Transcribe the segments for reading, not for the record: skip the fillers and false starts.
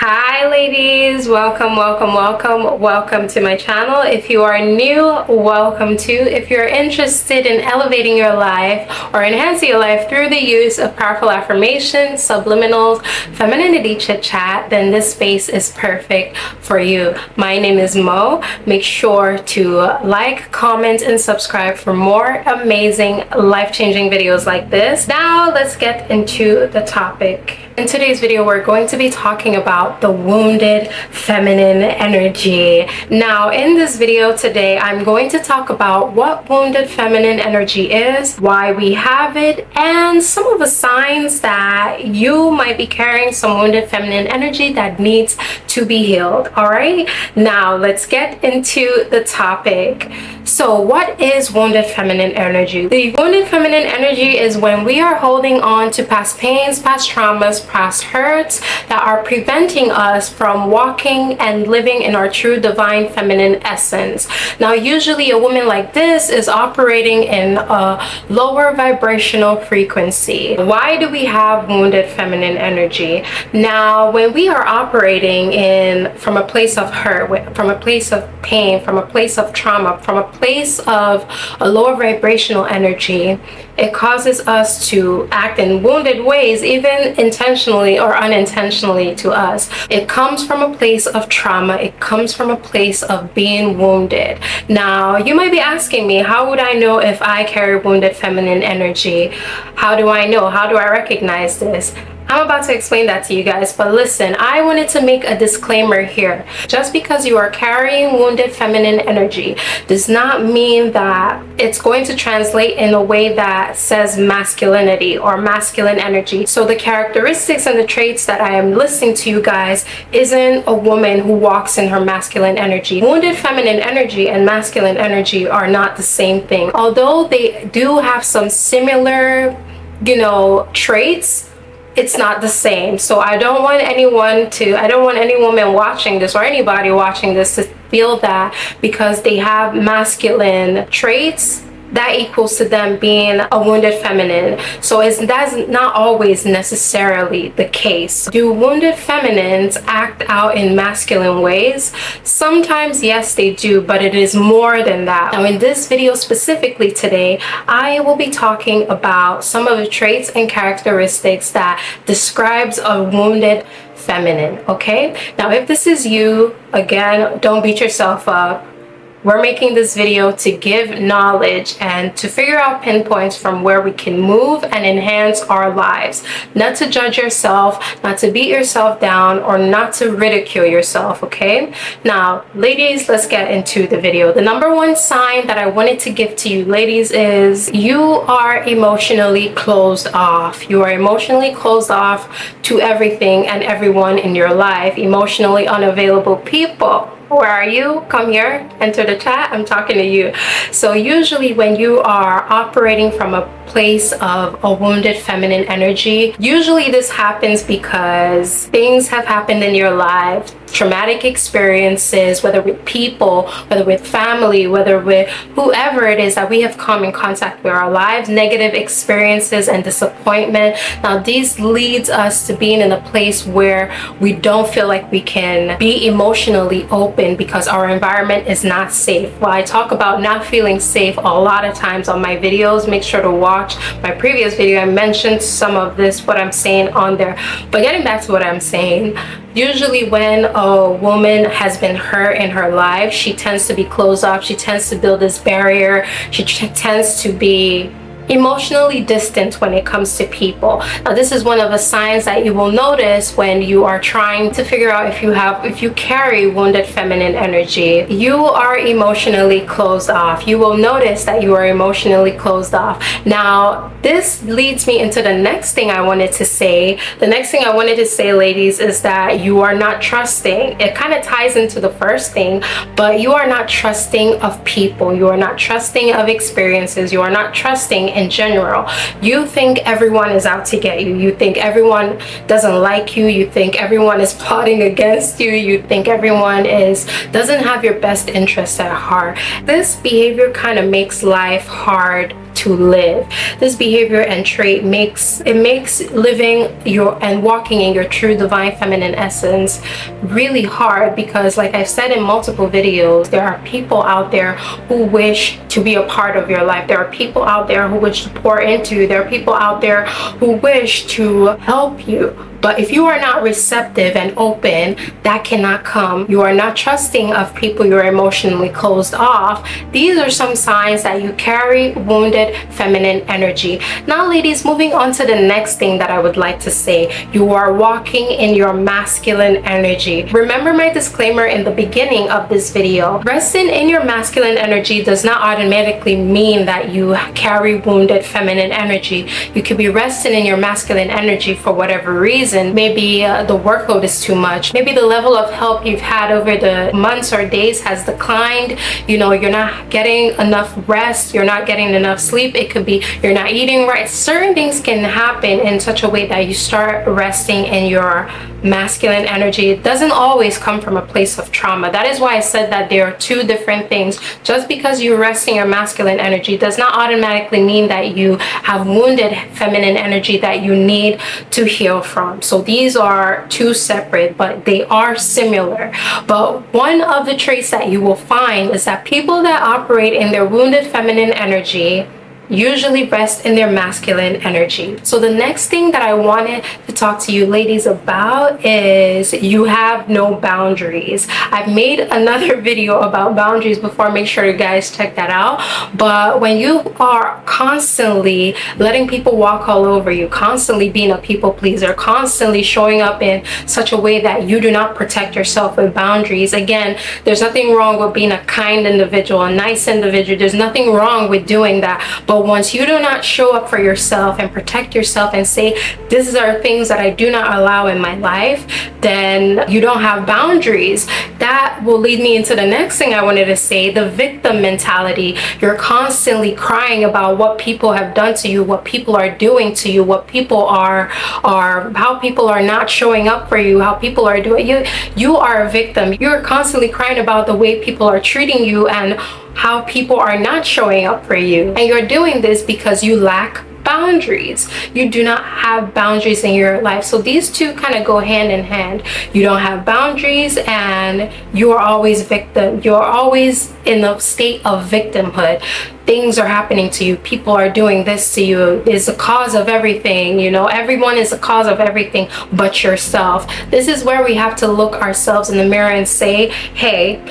Hi ladies, welcome to my channel. If you are new, welcome to. If you're interested in elevating your life or enhancing your life through the use of powerful affirmations, subliminals, femininity chit chat, then this space is perfect for you. My name is Mo. Make sure to like, comment, and subscribe for more amazing life-changing videos like this. Now let's get into the topic. In today's video, we're going to be talking about the wounded feminine energy. Now, in this video today, I'm going to talk about what wounded feminine energy is, why we have it, and some of the signs that you might be carrying some wounded feminine energy that needs to be healed. All right, now let's get into the topic. So what is wounded feminine energy? The wounded feminine energy is when we are holding on to past pains, past traumas, past hurts that are preventing us from walking and living in our true divine feminine essence. Now, usually a woman like this is operating in a lower vibrational frequency. Why do we have wounded feminine energy? Now, when we are operating from a place of hurt, from a place of pain, from a place of trauma, from a place of a lower vibrational energy, it causes us to act in wounded ways, even intentionally or unintentionally to us. It comes from a place of trauma. It comes from a place of being wounded. Now, you might be asking me, how would I know if I carry wounded feminine energy? How do I know? How do I recognize this? I'm about to explain that to you guys, but listen, I wanted to make a disclaimer here. Just because you are carrying wounded feminine energy does not mean that it's going to translate in a way that says masculinity or masculine energy. So the characteristics and the traits that I am listing to you guys isn't a woman who walks in her masculine energy. Wounded feminine energy and masculine energy are not the same thing. Although they do have some similar, traits, it's not the same. So I don't want any woman watching this or anybody watching this to feel that because they have masculine traits, that equals to them being a wounded feminine. So that's not always necessarily the case. Do wounded feminines act out in masculine ways? Sometimes, yes, they do, but it is more than that. Now, in this video specifically today, I will be talking about some of the traits and characteristics that describes a wounded feminine, okay? Now, if this is you, again, don't beat yourself up. We're making this video to give knowledge and to figure out pinpoints from where we can move and enhance our lives. Not to judge yourself, not to beat yourself down, or not to ridicule yourself, okay? Now, ladies, let's get into the video. The number one sign that I wanted to give to you, ladies, is you are emotionally closed off. You are emotionally closed off to everything and everyone in your life. Emotionally unavailable people. Where are you? Come here, enter the chat. I'm talking to you. So usually when you are operating from a place of a wounded feminine energy, usually this happens because things have happened in your life, traumatic experiences, whether with people, whether with family, whether with whoever it is that we have come in contact with our lives, negative experiences and disappointment. Now, these leads us to being in a place where we don't feel like we can be emotionally open because our environment is not safe. While I talk about not feeling safe a lot of times on my videos, make sure to watch my previous video. I mentioned some of this, what I'm saying on there. But getting back to what I'm saying, usually when a woman has been hurt in her life, she tends to be closed off. She tends to build this barrier. She tends to be emotionally distant when it comes to people. Now, this is one of the signs that you will notice when you are trying to figure out if you carry wounded feminine energy. You are emotionally closed off. You will notice that you are emotionally closed off. Now, this leads me into the next thing I wanted to say. The next thing I wanted to say, ladies, is that you are not trusting. It kind of ties into the first thing, but you are not trusting of people. You are not trusting of experiences. You are not trusting in general. You think everyone is out to get you. You think everyone doesn't like you. You think everyone is plotting against you. You think everyone doesn't have your best interest at heart. This behavior kind of makes life hard to live. This behavior and trait makes living your and walking in your true divine feminine essence really hard, because like I've said in multiple videos, there are people out there who wish to be a part of your life. There are people out there who wish to pour into you. There are people out there who wish to help you. But if you are not receptive and open, that cannot come. You are not trusting of people. You're emotionally closed off. These are some signs that you carry wounded feminine energy. Now, ladies, moving on to the next thing that I would like to say. You are walking in your masculine energy. Remember my disclaimer in the beginning of this video. Resting in your masculine energy does not automatically mean that you carry wounded feminine energy. You could be resting in your masculine energy for whatever reason. Maybe the workload is too much. Maybe the level of help you've had over the months or days has declined. You know, you're not getting enough rest. You're not getting enough sleep. It could be you're not eating right. Certain things can happen in such a way that you start resting in your masculine energy. It doesn't always come from a place of trauma. That is why I said that there are two different things. Just because you rest in your masculine energy does not automatically mean that you have wounded feminine energy that you need to heal from. So these are two separate, but they are similar. But one of the traits that you will find is that people that operate in their wounded feminine energy usually rest in their masculine energy. So the next thing that I wanted to talk to you ladies about is you have no boundaries. I've made another video about boundaries before. Make sure you guys check that out. But when you are constantly letting people walk all over you, constantly being a people pleaser, constantly showing up in such a way that you do not protect yourself with boundaries, again, there's nothing wrong with being a kind individual, a nice individual. There's nothing wrong with doing that. But once you do not show up for yourself and protect yourself and say, these are things that I do not allow in my life, then you don't have boundaries. That will lead me into the next thing I wanted to say, the victim mentality. You're constantly crying about what people have done to you, what people are doing to you, what people are how people are not showing up for you, how people are doing you. You are a victim. You're constantly crying about the way people are treating you and how people are not showing up for you. And you're doing this because you lack boundaries. You do not have boundaries in your life. So these two kind of go hand in hand. You don't have boundaries and you're always victim. You're always in a state of victimhood. Things are happening to you. People are doing this to you. Is the cause of everything. You know, everyone is the cause of everything but yourself. This is where we have to look ourselves in the mirror and say, hey,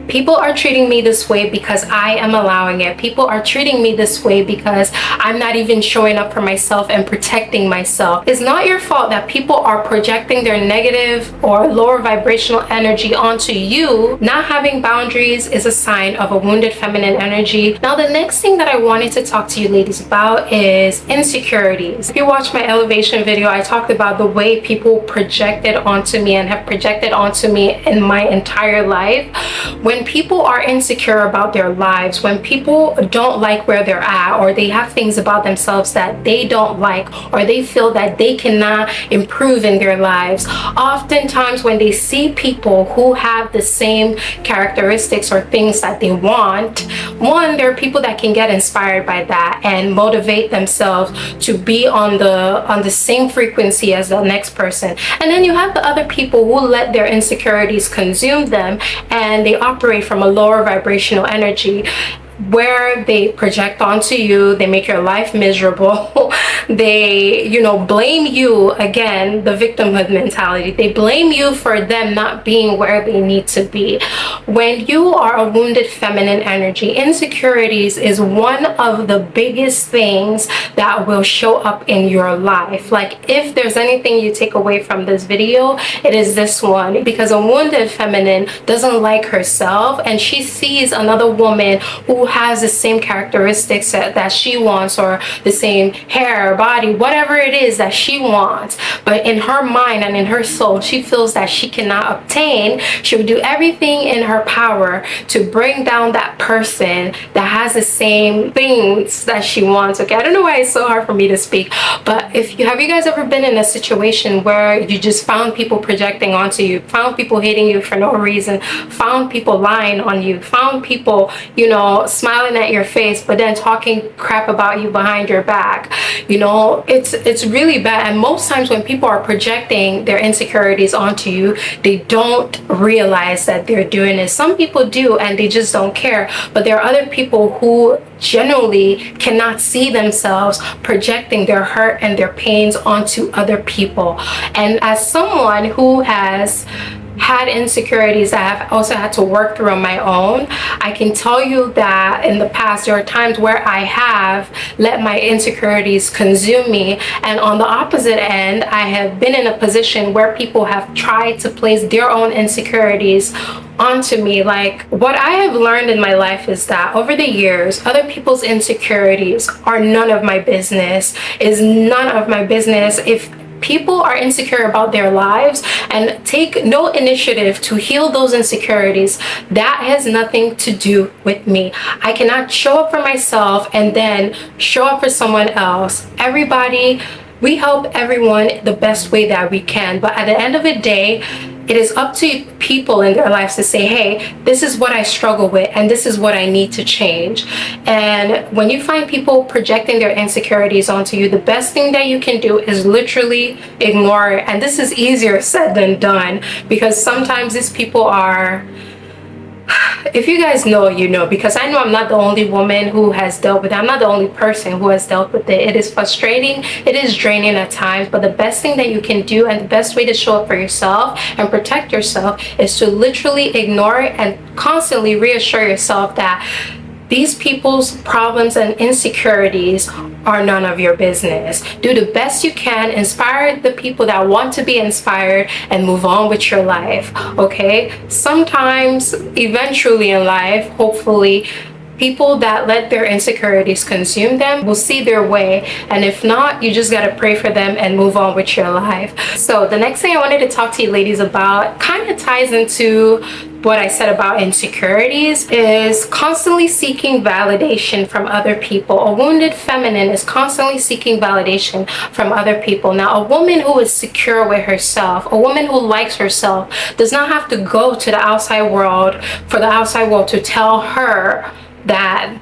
people are treating me this way because I am allowing it. People are treating me this way because I'm not even showing up for myself and protecting myself. It's not your fault that people are projecting their negative or lower vibrational energy onto you. Not having boundaries is a sign of a wounded feminine energy. Now, the next thing that I wanted to talk to you ladies about is insecurities. If you watched my elevation video, I talked about the way people projected onto me and have projected onto me in my entire life. When people are insecure about their lives, when people don't like where they're at, or they have things about themselves that they don't like, or they feel that they cannot improve in their lives, oftentimes when they see people who have the same characteristics or things that they want, one, there are people that can get inspired by that and motivate themselves to be on the same frequency as the next person. And then you have the other people who let their insecurities consume them and they operate from a lower vibrational energy, where they project onto you, they make your life miserable. They, blame you, again, the victimhood mentality. They blame you for them not being where they need to be. When you are a wounded feminine energy, insecurities is one of the biggest things that will show up in your life. Like, if there's anything you take away from this video, it is this one, because a wounded feminine doesn't like herself and she sees another woman who has the same characteristics that she wants, or the same hair, body, whatever it is that she wants, but in her mind and in her soul she feels that she cannot obtain. She will do everything in her power to bring down that person that has the same things that she wants. Okay, I don't know why it's so hard for me to speak, but have you guys ever been in a situation where you just found people projecting onto you, found people hating you for no reason, found people lying on you, found people, smiling at your face, but then talking crap about you behind your back. You know, it's really bad. And most times when people are projecting their insecurities onto you, they don't realize that they're doing it. Some people do, and they just don't care. But there are other people who generally cannot see themselves projecting their hurt and their pains onto other people. And as someone who has had insecurities that I've also had to work through on my own, I can tell you that in the past there are times where I have let my insecurities consume me, and on the opposite end, I have been in a position where people have tried to place their own insecurities onto me. Like, what I have learned in my life is that over the years, other people's insecurities are none of my business. Is none of my business. If people are insecure about their lives and take no initiative to heal those insecurities, that has nothing to do with me. I cannot show up for myself and then show up for someone else. Everybody, we help everyone the best way that we can, but at the end of the day, it is up to people in their lives to say, hey, this is what I struggle with and this is what I need to change. And when you find people projecting their insecurities onto you, the best thing that you can do is literally ignore it. And this is easier said than done, because sometimes these people are, if you guys know, you know, because I know I'm not the only woman who has dealt with it. I'm not the only person who has dealt with it. It is frustrating. It is draining at times. But the best thing that you can do and the best way to show up for yourself and protect yourself is to literally ignore it and constantly reassure yourself that these people's problems and insecurities are none of your business. Do the best you can, inspire the people that want to be inspired, and move on with your life, okay? Sometimes, eventually in life, hopefully, people that let their insecurities consume them will see their way, and if not, you just gotta pray for them and move on with your life. So the next thing I wanted to talk to you ladies about kind of ties into what I said about insecurities, is constantly seeking validation from other people. A wounded feminine is constantly seeking validation from other people. Now, a woman who is secure with herself, a woman who likes herself, does not have to go to the outside world for the outside world to tell her that,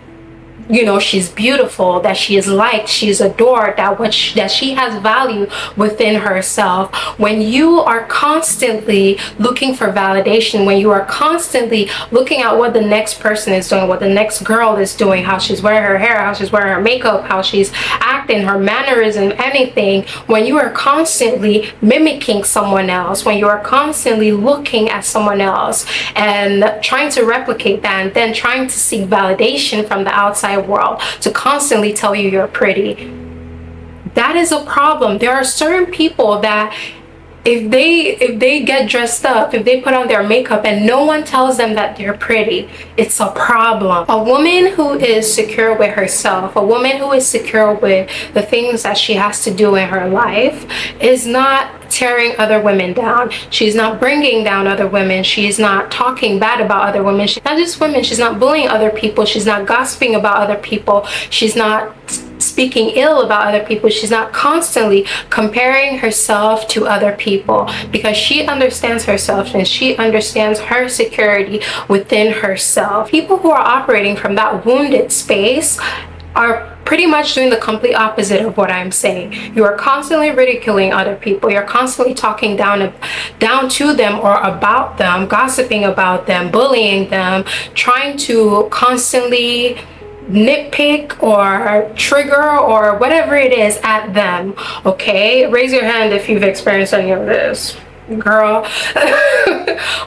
you know, she's beautiful, that she is liked, she's adored, that she has value within herself. When you are constantly looking for validation, when you are constantly looking at what the next person is doing, what the next girl is doing, how she's wearing her hair, how she's wearing her makeup, how she's acting, her mannerism, anything, when you are constantly mimicking someone else, when you are constantly looking at someone else and trying to replicate that, and then trying to seek validation from the outside world to constantly tell you you're pretty, that is a problem. There are certain people that if they get dressed up, if they put on their makeup and no one tells them that they're pretty, it's a problem. A woman who is secure with herself, a woman who is secure with the things that she has to do in her life, is not tearing other women down. She's not bringing down other women. She's not talking bad about other women. She's not just women. She's not bullying other people. She's not gossiping about other people. She's not speaking ill about other people. She's not constantly comparing herself to other people, because she understands herself and she understands her security within herself. People who are operating from that wounded space are pretty much doing the complete opposite of what I'm saying. You are constantly ridiculing other people. You're constantly talking down to them or about them, gossiping about them, bullying them, trying to constantly nitpick or trigger or whatever it is at them. Okay, raise your hand if you've experienced any of this, girl.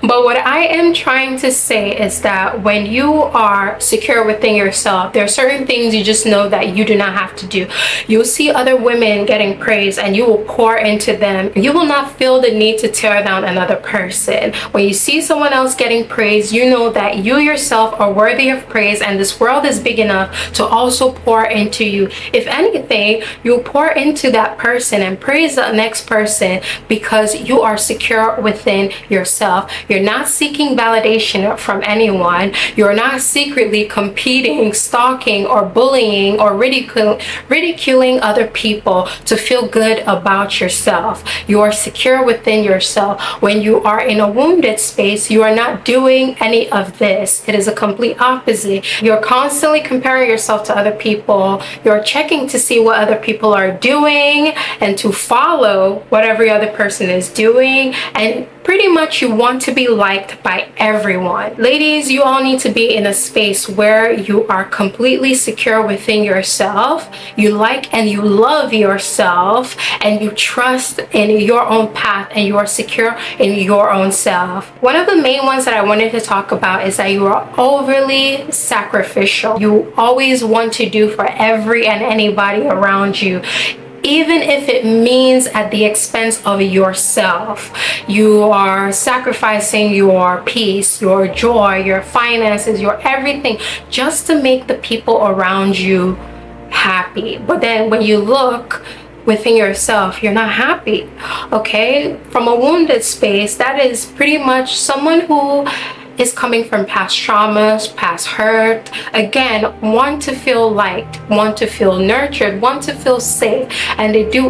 But what I am trying to say is that when you are secure within yourself, there are certain things you just know that you do not have to do. You'll see other women getting praise and you will pour into them. You will not feel the need to tear down another person. When you see someone else getting praise, you know that you yourself are worthy of praise, and this world is big enough to also pour into you. If anything, you'll pour into that person and praise the next person because you are secure within yourself. You're not seeking validation from anyone. You're not secretly competing, stalking, or bullying, or ridiculing other people to feel good about yourself. You are secure within yourself. When you are in a wounded space, you are not doing any of this. It is a complete opposite. You're constantly comparing yourself to other people. You're checking to see what other people are doing and to follow what every other person is doing, and pretty much you want to be liked by everyone. Ladies, you all need to be in a space where you are completely secure within yourself. You like and you love yourself, and you trust in your own path, and you are secure in your own self. One of the main ones that I wanted to talk about is that you are overly sacrificial. You always want to do for every and anybody around you, even if it means at the expense of yourself. You are sacrificing your peace, your joy, your finances, your everything, just to make the people around you happy. But then when you look within yourself, you're not happy. Okay? From a wounded space, that is pretty much someone who is coming from past traumas, past hurt. Again, want to feel liked, want to feel nurtured, want to feel safe, and they do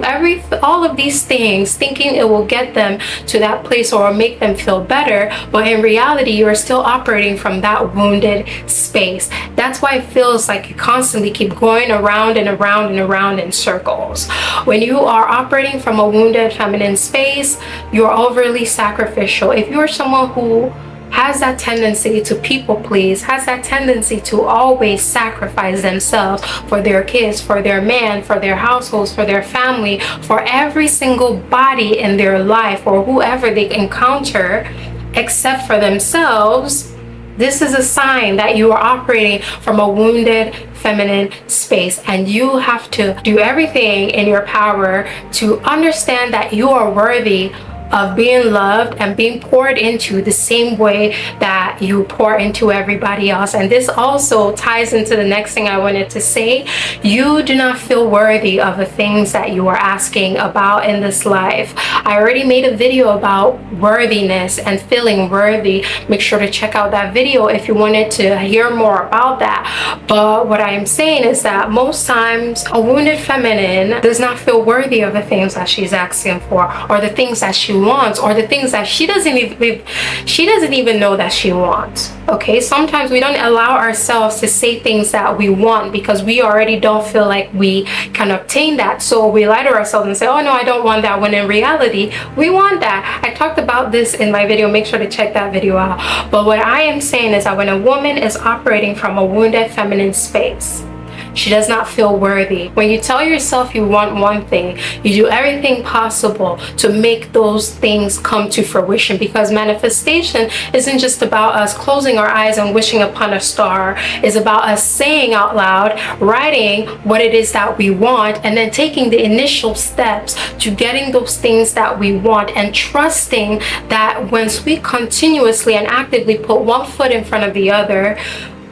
all of these things thinking it will get them to that place or make them feel better, but in reality you are still operating from that wounded space. That's why it feels like you constantly keep going around and around and around in circles. When you are operating from a wounded feminine space, you're overly sacrificial. If you're someone who has that tendency to people please, has that tendency to always sacrifice themselves for their kids, for their man, for their households, for their family, for every single body in their life or whoever they encounter except for themselves, this is a sign that you are operating from a wounded feminine space, and you have to do everything in your power to understand that you are worthy of being loved and being poured into the same way that you pour into everybody else. And this also ties into the next thing I wanted to say. You do not feel worthy of the things that you are asking about in this life. I already made a video about worthiness and feeling worthy. Make sure to check out that video if you wanted to hear more about that. But what I am saying is that most times a wounded feminine does not feel worthy of the things that she's asking for, or the things that she wants, or the things that she doesn't even know that she wants. Okay, sometimes we don't allow ourselves to say things that we want because we already don't feel like we can obtain that, so we lie to ourselves and say, oh no, I don't want that, when in reality we want that. I talked about this in my video, make sure to check that video out. But what I am saying is that when a woman is operating from a wounded feminine space, she does not feel worthy. When you tell yourself you want one thing, you do everything possible to make those things come to fruition, because manifestation isn't just about us closing our eyes and wishing upon a star. It's about us saying out loud, writing what it is that we want, and then taking the initial steps to getting those things that we want, and trusting that once we continuously and actively put one foot in front of the other,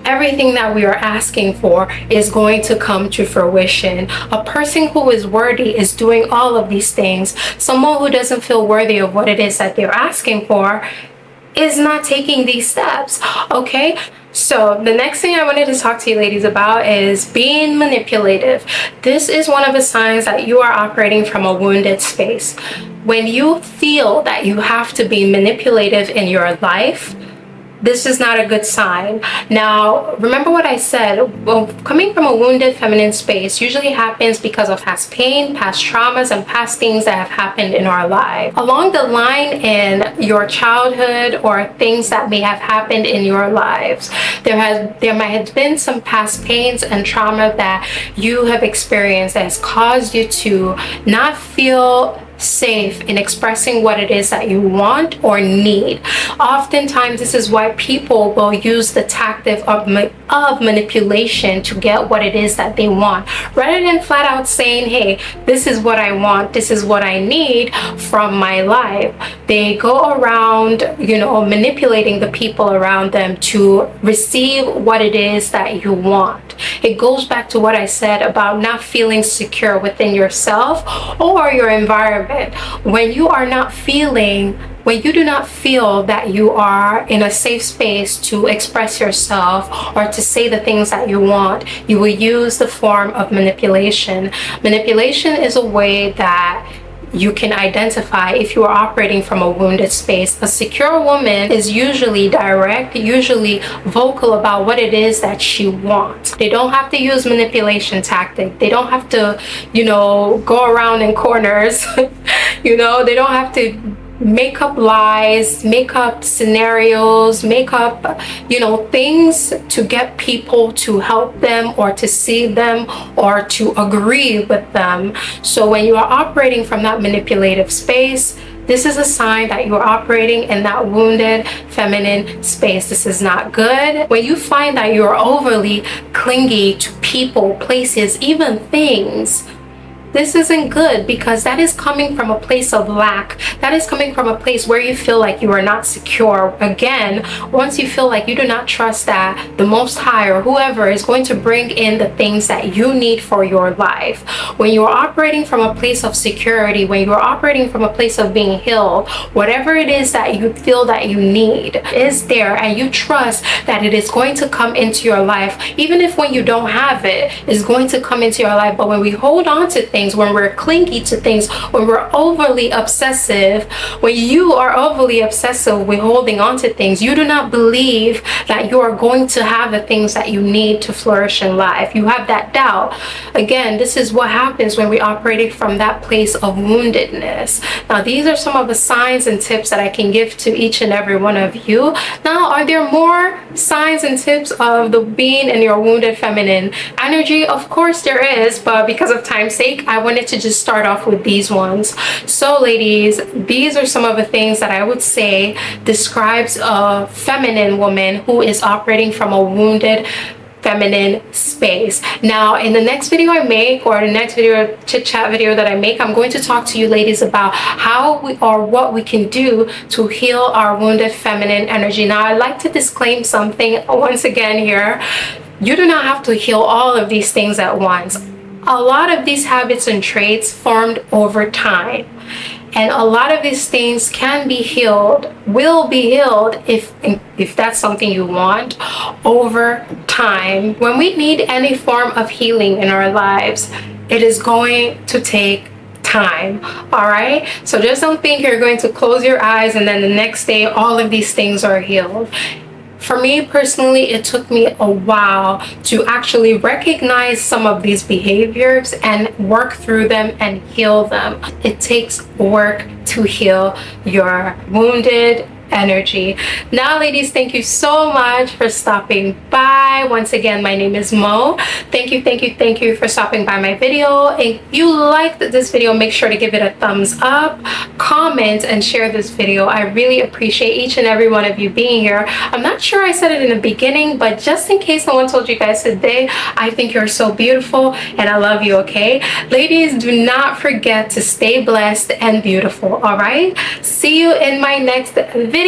everything that we are asking for is going to come to fruition. A person who is worthy is doing all of these things. Someone who doesn't feel worthy of what it is that they're asking for is not taking these steps. Okay? So the next thing I wanted to talk to you ladies about is being manipulative. This is one of the signs that you are operating from a wounded space. When you feel that you have to be manipulative in your life, this is not a good sign. Now, remember what I said, well, coming from a wounded feminine space usually happens because of past pain, past traumas, and past things that have happened in our life. Along the line in your childhood, or things that may have happened in your lives, there might have been some past pains and trauma that you have experienced that has caused you to not feel safe in expressing what it is that you want or need. Oftentimes, this is why people will use the tactic of manipulation to get what it is that they want, rather than flat out saying, hey, this is what I want, this is what I need from my life. They go around, manipulating the people around them to receive what it is that you want. It goes back to what I said about not feeling secure within yourself or your environment. When you are not feeling When you do not feel that you are in a safe space to express yourself or to say the things that you want, you will use the form of manipulation. Manipulation is a way that you can identify if you are operating from a wounded space. A secure woman is usually direct, usually vocal about what it is that she wants. They don't have to use manipulation tactic. They don't have to, go around in corners. They don't have to make up lies, make up scenarios, make up, things to get people to help them or to see them or to agree with them. So when you are operating from that manipulative space, this is a sign that you are operating in that wounded feminine space. This is not good. When you find that you are overly clingy to people, places, even things, this isn't good, because that is coming from a place of lack. That is coming from a place where you feel like you are not secure. Again, once you feel like you do not trust that the Most High or whoever is going to bring in the things that you need for your life. When you are operating from a place of security, when you are operating from a place of being healed, whatever it is that you feel that you need is there, and you trust that it is going to come into your life. Even if when you don't have it, it's going to come into your life. But when we hold on to things, when we're clingy to things, when we're overly obsessive, when you are overly obsessive with holding on to things, you do not believe that you are going to have the things that you need to flourish in life. You have that doubt. Again, this is what happens when we operate from that place of woundedness. Now, these are some of the signs and tips that I can give to each and every one of you. Now, are there more signs and tips of the being in your wounded feminine energy? Of course there is, but because of time's sake, I wanted to just start off with these ones. So ladies, these are some of the things that I would say describes a feminine woman who is operating from a wounded feminine space. Now, in the next video I make, or the next video, chit chat video that I make, I'm going to talk to you ladies about how we, or what we can do to heal our wounded feminine energy. Now, I'd like to disclaim something once again here. You do not have to heal all of these things at once. A lot of these habits and traits formed over time, and a lot of these things can be healed, will be healed if that's something you want, over time. When we need any form of healing in our lives, it is going to take time. All right, so just don't think you're going to close your eyes and then the next day all of these things are healed. For me personally, it took me a while to actually recognize some of these behaviors and work through them and heal them. It takes work to heal your wounded energy. Now, ladies, thank you so much for stopping by. Once again, my name is Mo. Thank you for stopping by my video. If you liked this video, make sure to give it a thumbs up, comment, and share this video. I really appreciate each and every one of you being here. I'm not sure I said it in the beginning, but just in case no one told you guys today, I think you're so beautiful and I love you, okay? Ladies, do not forget to stay blessed and beautiful, all right? See you in my next video.